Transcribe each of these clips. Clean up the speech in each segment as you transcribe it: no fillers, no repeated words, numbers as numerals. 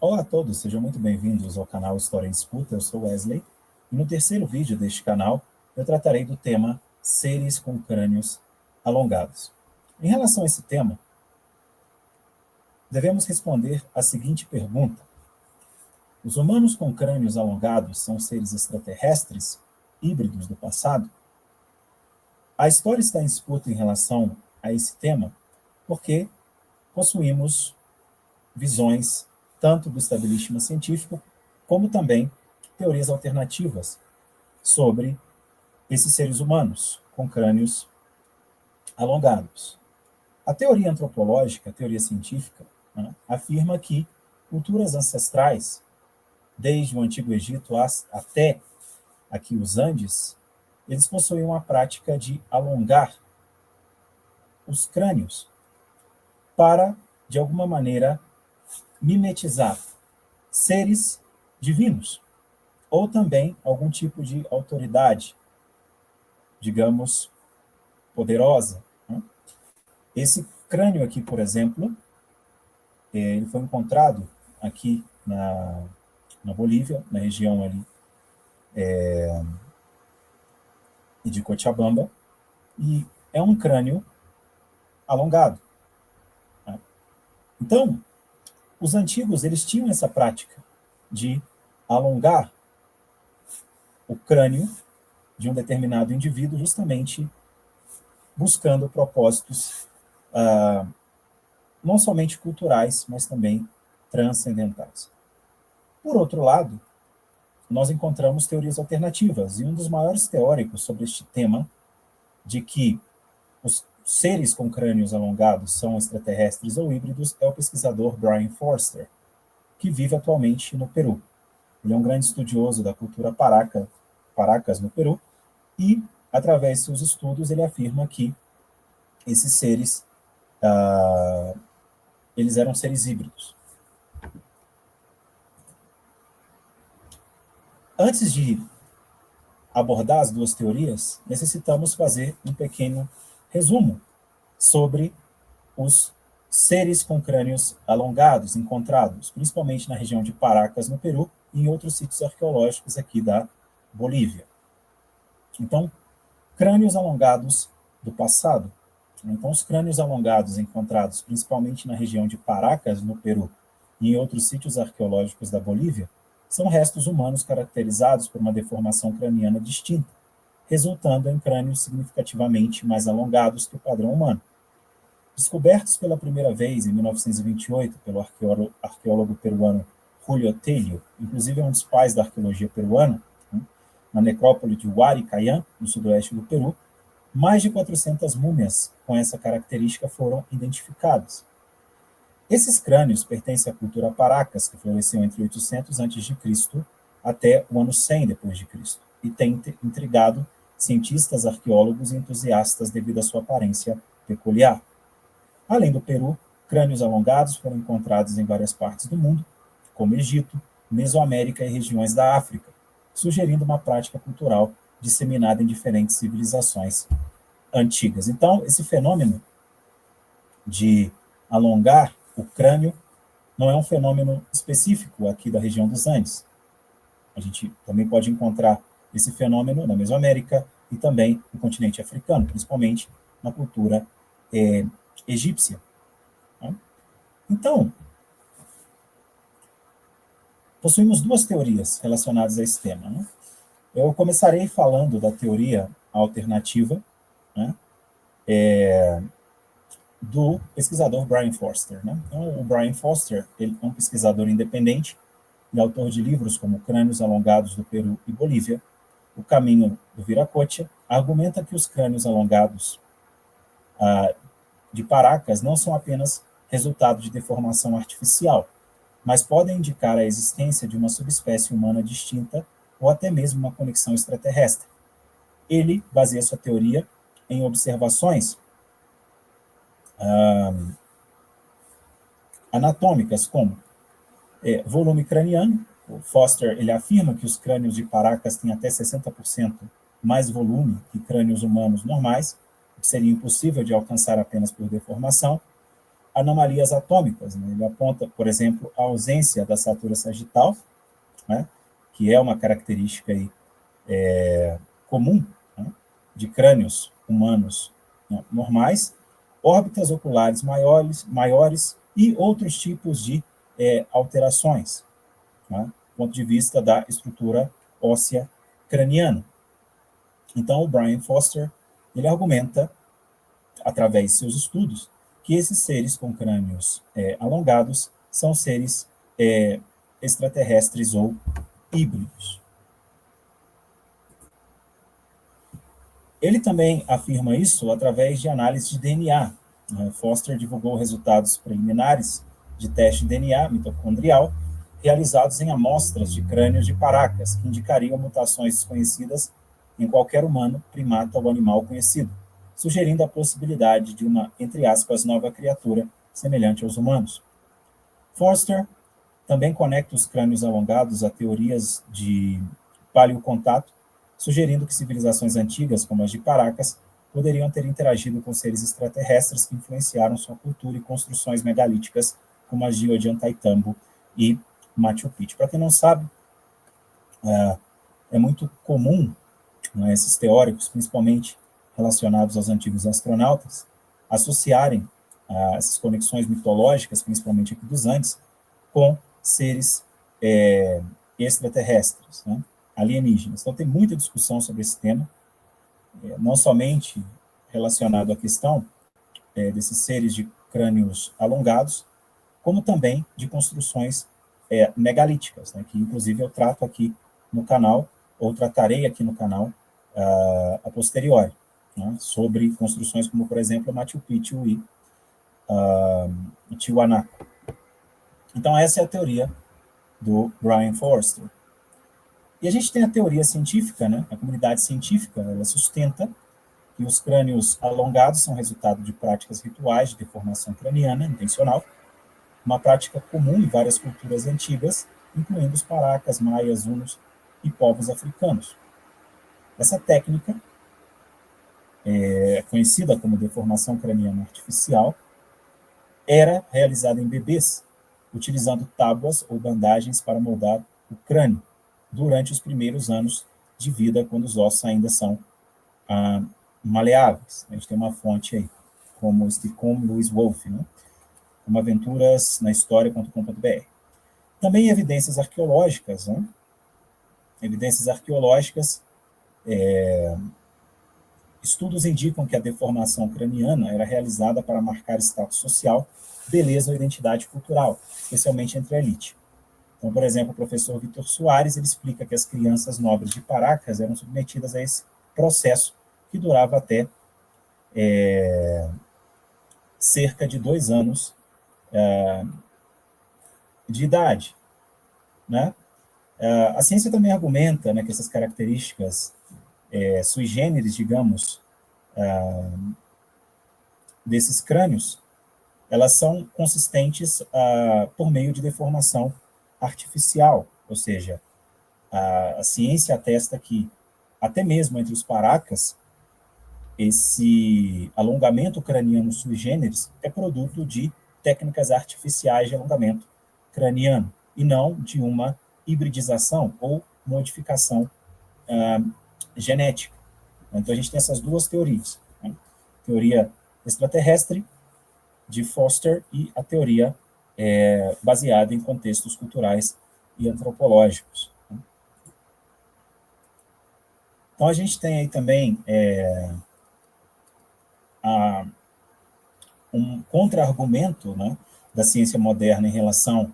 Olá a todos, sejam muito bem-vindos ao canal História em Disputa. Eu sou Wesley e no terceiro vídeo deste canal eu tratarei do tema seres com crânios alongados. Em relação a esse tema, devemos responder a seguinte pergunta: os humanos com crânios alongados são seres extraterrestres, híbridos do passado? A história está em disputa em relação a esse tema porque possuímos visões tanto do estabelecimento científico como também teorias alternativas sobre esses seres humanos com crânios alongados. A teoria antropológica, a teoria científica, né, afirma que culturas ancestrais, desde o Antigo Egito até aqui os Andes, eles possuíam a prática de alongar os crânios para, de alguma maneira, mimetizar seres divinos ou também algum tipo de autoridade, digamos, poderosa. Né? Esse crânio aqui, por exemplo, ele foi encontrado aqui na Bolívia, na região ali de Cochabamba, e é um crânio alongado. Né? Então, os antigos eles tinham essa prática de alongar o crânio de um determinado indivíduo justamente buscando propósitos não somente culturais, mas também transcendentais. Por outro lado, nós encontramos teorias alternativas, e um dos maiores teóricos sobre este tema, de que os seres com crânios alongados são extraterrestres ou híbridos, é o pesquisador Brian Forster, que vive atualmente no Peru. Ele é um grande estudioso da cultura Paracas no Peru, e, através de seus estudos, ele afirma que esses seres eles eram seres híbridos. Antes de abordar as duas teorias, necessitamos fazer um pequeno resumo sobre os seres com crânios alongados encontrados, principalmente na região de Paracas, no Peru, e em outros sítios arqueológicos aqui da Bolívia. Então, crânios alongados do passado. Então, os crânios alongados encontrados principalmente na região de Paracas, no Peru, e em outros sítios arqueológicos da Bolívia, são restos humanos caracterizados por uma deformação craniana distinta, resultando em crânios significativamente mais alongados que o padrão humano. Descobertos pela primeira vez em 1928 pelo arqueólogo peruano Julio Tello, inclusive é um dos pais da arqueologia peruana, né, na necrópole de Huaycayán, no sudoeste do Peru, mais de 400 múmias com essa característica foram identificadas. Esses crânios pertencem à cultura Paracas, que floresceu entre 800 a.C. até o ano 100 depois de Cristo, e tem intrigado cientistas, arqueólogos e entusiastas devido à sua aparência peculiar. Além do Peru, crânios alongados foram encontrados em várias partes do mundo, como Egito, Mesoamérica e regiões da África, sugerindo uma prática cultural disseminada em diferentes civilizações antigas. Então, esse fenômeno de alongar o crânio não é um fenômeno específico aqui da região dos Andes. A gente também pode encontrar esse fenômeno na Mesoamérica e também no continente africano, principalmente na cultura egípcia. Né? Então, possuímos duas teorias relacionadas a esse tema. Né? Eu começarei falando da teoria alternativa, né? Do pesquisador Brian Forster. Né? Então, o Brian Forster ele é um pesquisador independente e autor de livros como Crânios Alongados do Peru e Bolívia, O Caminho do Viracocha, argumenta que os crânios alongados de Paracas não são apenas resultado de deformação artificial, mas podem indicar a existência de uma subespécie humana distinta ou até mesmo uma conexão extraterrestre. Ele baseia sua teoria em observações anatômicas, como volume craniano. O Foster ele afirma que os crânios de Paracas têm até 60% mais volume que crânios humanos normais, o que seria impossível de alcançar apenas por deformação. anomalias atômicas, né? Ele aponta, por exemplo, a ausência da satura sagital, né? Que é uma característica aí, comum, né? De crânios humanos, né, normais, órbitas oculares maiores e outros tipos de alterações, né? Do ponto de vista da estrutura óssea craniana. Então, o Brian Foster, ele argumenta, através de seus estudos, que esses seres com crânios alongados são seres extraterrestres ou híbridos. Ele também afirma isso através de análise de DNA. Foster divulgou resultados preliminares de teste de DNA mitocondrial realizados em amostras de crânios de Paracas, que indicariam mutações desconhecidas em qualquer humano, primata ou animal conhecido, sugerindo a possibilidade de uma, entre aspas, nova criatura semelhante aos humanos. Foster também conecta os crânios alongados a teorias de paleocontato, sugerindo que civilizações antigas, como as de Paracas, poderiam ter interagido com seres extraterrestres que influenciaram sua cultura e construções megalíticas, como as de Ollantaytambo e Machu Picchu. Para quem não sabe, é muito comum, né, esses teóricos, principalmente relacionados aos antigos astronautas, associarem essas conexões mitológicas, principalmente aqui dos Andes, com seres extraterrestres, né, alienígenas. Então, tem muita discussão sobre esse tema, não somente relacionado à questão desses seres de crânios alongados, como também de construções megalíticas, né, que inclusive eu trato aqui no canal, ou tratarei aqui no canal a posteriori, né, sobre construções como, por exemplo, Machu Picchu e Tiwanaku. Então, essa é a teoria do Brian Foster. E a gente tem a teoria científica, né? A comunidade científica, ela sustenta que os crânios alongados são resultado de práticas rituais de deformação craniana intencional, uma prática comum em várias culturas antigas, incluindo os paracas, maias, hunos e povos africanos. Essa técnica conhecida como deformação craniana artificial, era realizada em bebês, utilizando tábuas ou bandagens para moldar o crânio, durante os primeiros anos de vida, quando os ossos ainda são maleáveis. A gente tem uma fonte aí, como Lewis Wolff, né? Como Aventuras na História.com.br. Também evidências arqueológicas, né? Evidências arqueológicas, estudos indicam que a deformação craniana era realizada para marcar status social, beleza ou identidade cultural, especialmente entre a elite. Então, por exemplo, o professor Vitor Soares, ele explica que as crianças nobres de Paracas eram submetidas a esse processo, que durava até cerca de 2 anos de idade, né? A ciência também argumenta, né, que essas características sui generis, digamos, desses crânios, elas são consistentes por meio de deformação artificial, ou seja, a ciência atesta que, até mesmo entre os paracas, esse alongamento craniano sui generis é produto de técnicas artificiais de alongamento craniano, e não de uma hibridização ou modificação genética. Então, a gente tem essas duas teorias, né? Teoria extraterrestre de Foster e a teoria baseada em contextos culturais e antropológicos. Então, a gente tem aí também um contra-argumento, né, da ciência moderna em relação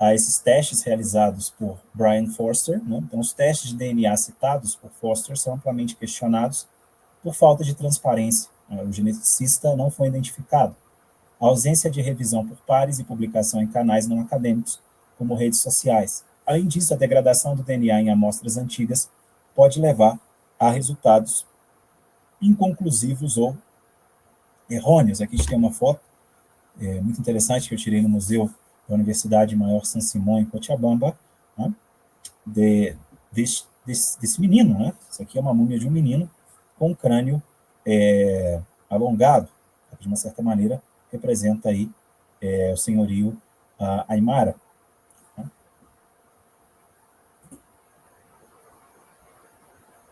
a esses testes realizados por Brian Foster, né? Então, os testes de DNA citados por Foster são amplamente questionados por falta de transparência. O geneticista não foi identificado. A ausência de revisão por pares e publicação em canais não acadêmicos, como redes sociais. Além disso, a degradação do DNA em amostras antigas pode levar a resultados inconclusivos ou errôneos. Aqui a gente tem uma foto muito interessante que eu tirei no Museu da Universidade Maior San Simón, em Cochabamba, né, desse menino, né? Isso aqui é uma múmia de um menino com um crânio alongado, que de uma certa maneira representa aí o senhorio Aimara.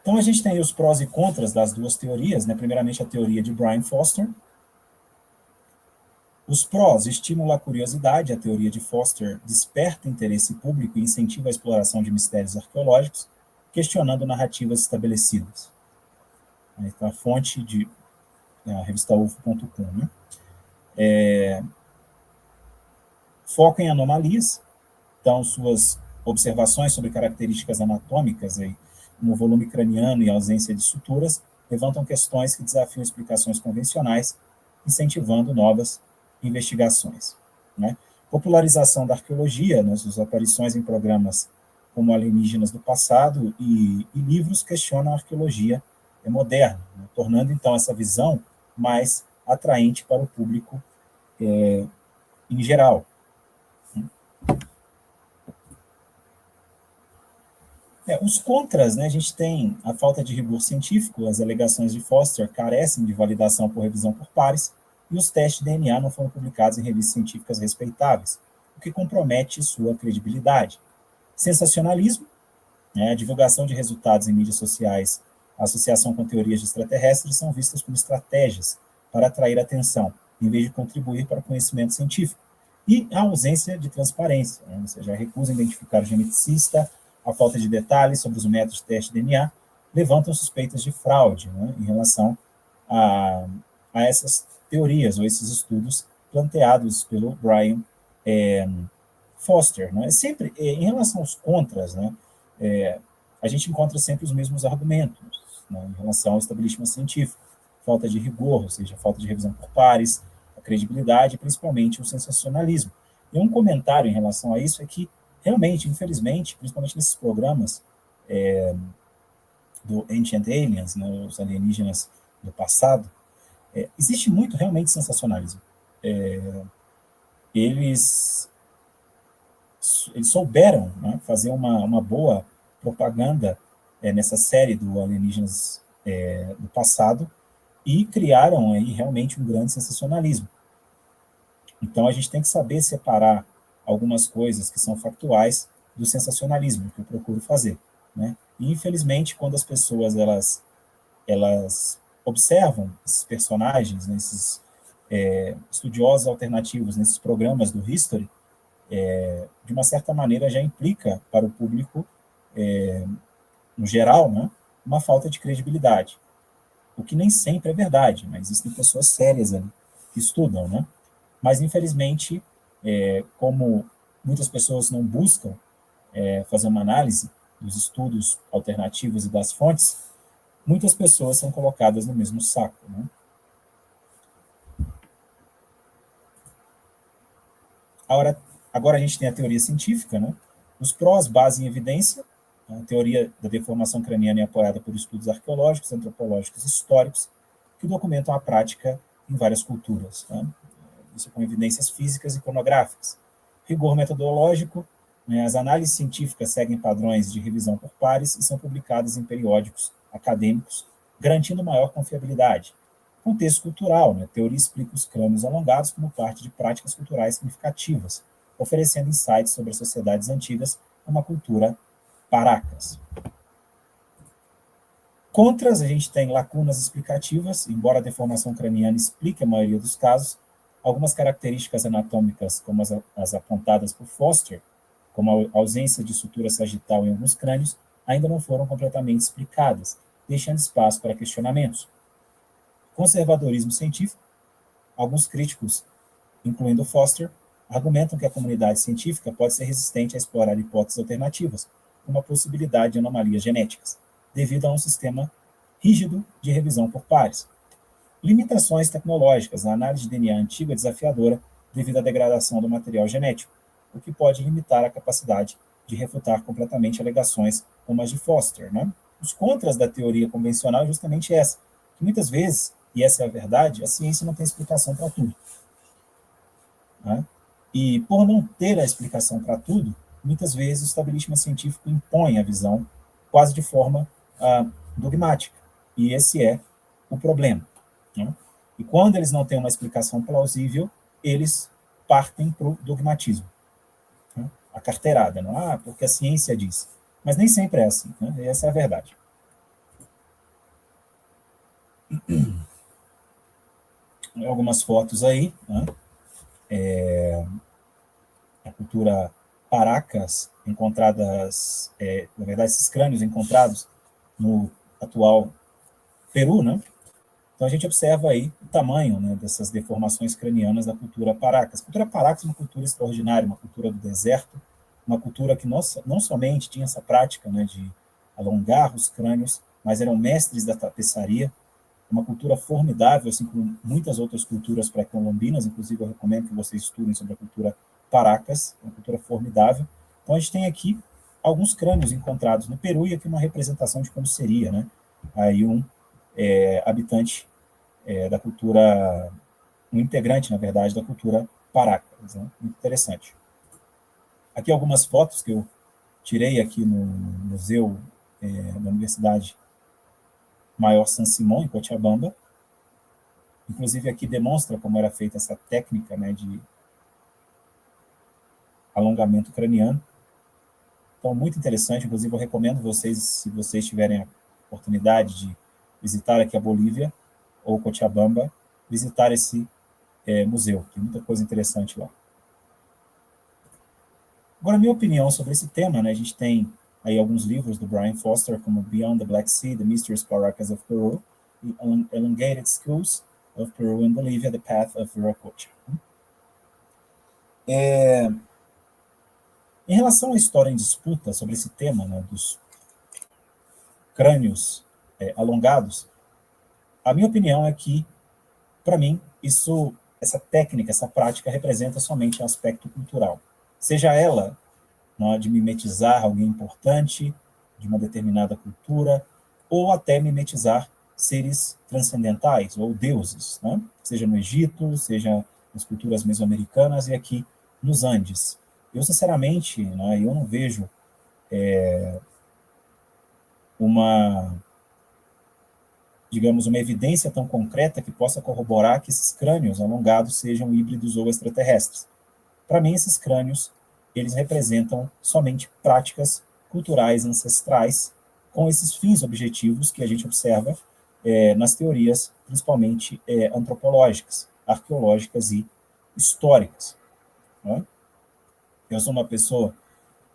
Então, a gente tem aí os prós e contras das duas teorias, né? Primeiramente, a teoria de Brian Foster. Os prós: estimula a curiosidade, a teoria de Foster desperta interesse público e incentiva a exploração de mistérios arqueológicos, questionando narrativas estabelecidas. Aí está a fonte de a revista UFO.com, né? Foco em anomalias, então suas observações sobre características anatômicas, aí, como volume craniano e ausência de suturas, levantam questões que desafiam explicações convencionais, incentivando novas investigações. Né? Popularização da arqueologia, né, suas aparições em programas como Alienígenas do Passado e livros questionam a arqueologia moderna, né, tornando então essa visão mais atraente para o público em geral. Os contras, né, a gente tem a falta de rigor científico, as alegações de Foster carecem de validação por revisão por pares, e os testes de DNA não foram publicados em revistas científicas respeitáveis, o que compromete sua credibilidade. Sensacionalismo, né, a divulgação de resultados em mídias sociais, a associação com teorias de extraterrestres são vistas como estratégias para atrair atenção, em vez de contribuir para o conhecimento científico. E a ausência de transparência, né, ou seja, a recusa em identificar o geneticista, a falta de detalhes sobre os métodos de teste de DNA, levantam suspeitas de fraude, né, em relação a essas teorias ou esses estudos planteados pelo Brian Foster. Né. Sempre, em relação aos contras, né, a gente encontra sempre os mesmos argumentos, né, em relação ao estabelecimento científico, falta de rigor, ou seja, falta de revisão por pares, a credibilidade e principalmente o sensacionalismo. E um comentário em relação a isso é que realmente, infelizmente, principalmente nesses programas do Ancient Aliens, né, os alienígenas do passado, existe muito realmente sensacionalismo. Eles souberam, né, fazer uma boa propaganda nessa série do Alienígenas do passado e criaram aí realmente um grande sensacionalismo. Então a gente tem que saber separar algumas coisas que são factuais do sensacionalismo, que eu procuro fazer, né? E, infelizmente, quando as pessoas elas observam esses personagens, né, esses estudiosos alternativos nesses programas do History, de uma certa maneira já implica para o público, no geral, né, uma falta de credibilidade, o que nem sempre é verdade, mas existem pessoas sérias ali que estudam, né? Mas, infelizmente, como muitas pessoas não buscam fazer uma análise dos estudos alternativos e das fontes, muitas pessoas são colocadas no mesmo saco. Né? Agora a gente tem a teoria científica, né? Os prós, base em evidência, a teoria da deformação craniana é apoiada por estudos arqueológicos, antropológicos e históricos, que documentam a prática em várias culturas. Né? Isso com evidências físicas e iconográficas. Rigor metodológico, né, as análises científicas seguem padrões de revisão por pares e são publicadas em periódicos acadêmicos, garantindo maior confiabilidade. Contexto cultural, né, a teoria explica os crânios alongados como parte de práticas culturais significativas, oferecendo insights sobre as sociedades antigas como a cultura Paracas. Contras, a gente tem lacunas explicativas, embora a deformação craniana explique a maioria dos casos, algumas características anatômicas, como as apontadas por Foster, como a ausência de sutura sagital em alguns crânios, ainda não foram completamente explicadas, deixando espaço para questionamentos. Conservadorismo científico, alguns críticos, incluindo Foster, argumentam que a comunidade científica pode ser resistente a explorar hipóteses alternativas, como a possibilidade de anomalias genéticas, devido a um sistema rígido de revisão por pares. Limitações tecnológicas. A análise de DNA antiga é desafiadora devido à degradação do material genético, o que pode limitar a capacidade de refutar completamente alegações como as de Foster. Né? Os contras da teoria convencional é justamente essa, que muitas vezes, e essa é a verdade, a ciência não tem explicação para tudo. Né? E por não ter a explicação para tudo, muitas vezes o estabelecimento científico impõe a visão quase de forma dogmática. E esse é o problema. Né? E quando eles não têm uma explicação plausível, eles partem para o dogmatismo, né? A carteirada, não? Porque a ciência diz. Mas nem sempre é assim, né? Essa é a verdade. Algumas fotos aí, né? A cultura Paracas, encontradas, na verdade, esses crânios encontrados no atual Peru, né? Então a gente observa aí o tamanho, né, dessas deformações cranianas da cultura Paracas. A cultura Paracas é uma cultura extraordinária, uma cultura do deserto, uma cultura que não somente tinha essa prática, né, de alongar os crânios, mas eram mestres da tapeçaria, uma cultura formidável, assim como muitas outras culturas pré-colombinas, inclusive eu recomendo que vocês estudem sobre a cultura Paracas, uma cultura formidável. Então a gente tem aqui alguns crânios encontrados no Peru e aqui uma representação de como seria, né, aí um habitante da cultura, um integrante, na verdade, da cultura Paracas, né? Muito interessante. Aqui algumas fotos que eu tirei aqui no museu da Universidade Maior San Simón, em Cochabamba. Inclusive aqui demonstra como era feita essa técnica, né, de alongamento craniano. Então, muito interessante. Inclusive, eu recomendo vocês, se vocês tiverem a oportunidade de visitar aqui a Bolívia ou Cochabamba, visitar esse museu. Tem muita coisa interessante lá. Agora, minha opinião sobre esse tema, né, a gente tem aí alguns livros do Brian Foster, como Beyond the Black Sea, The Mysterious Paracas of Peru, e Elongated Schools of Peru and Bolivia, The Path of Viracocha. Em relação à história em disputa sobre esse tema, né, dos crânios alongados, a minha opinião é que, para mim, essa técnica, essa prática representa somente um aspecto cultural. Seja ela, né, de mimetizar alguém importante de uma determinada cultura, ou até mimetizar seres transcendentais, ou deuses, né? Seja no Egito, seja nas culturas mesoamericanas e aqui nos Andes. Eu, sinceramente, né, eu não vejo digamos, uma evidência tão concreta que possa corroborar que esses crânios alongados sejam híbridos ou extraterrestres. Para mim, esses crânios, eles representam somente práticas culturais ancestrais com esses fins objetivos que a gente observa nas teorias, principalmente antropológicas, arqueológicas e históricas, né? Eu sou uma pessoa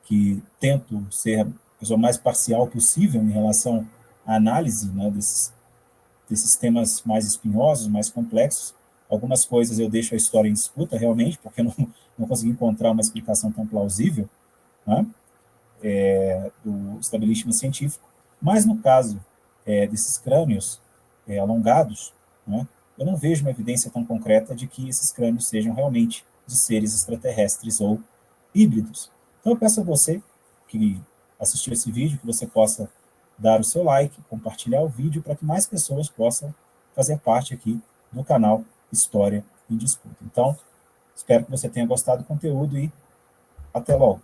que tento ser a pessoa mais parcial possível em relação à análise, né, desses temas mais espinhosos, mais complexos. Algumas coisas eu deixo a história em disputa, realmente, porque não consegui encontrar uma explicação tão plausível, né, do estabelecimento científico. Mas, no caso desses crânios alongados, né, eu não vejo uma evidência tão concreta de que esses crânios sejam realmente de seres extraterrestres ou híbridos. Então, eu peço a você que assistiu esse vídeo, que você possa dar o seu like, compartilhar o vídeo para que mais pessoas possam fazer parte aqui do canal História em Disputa. Então, espero que você tenha gostado do conteúdo e até logo.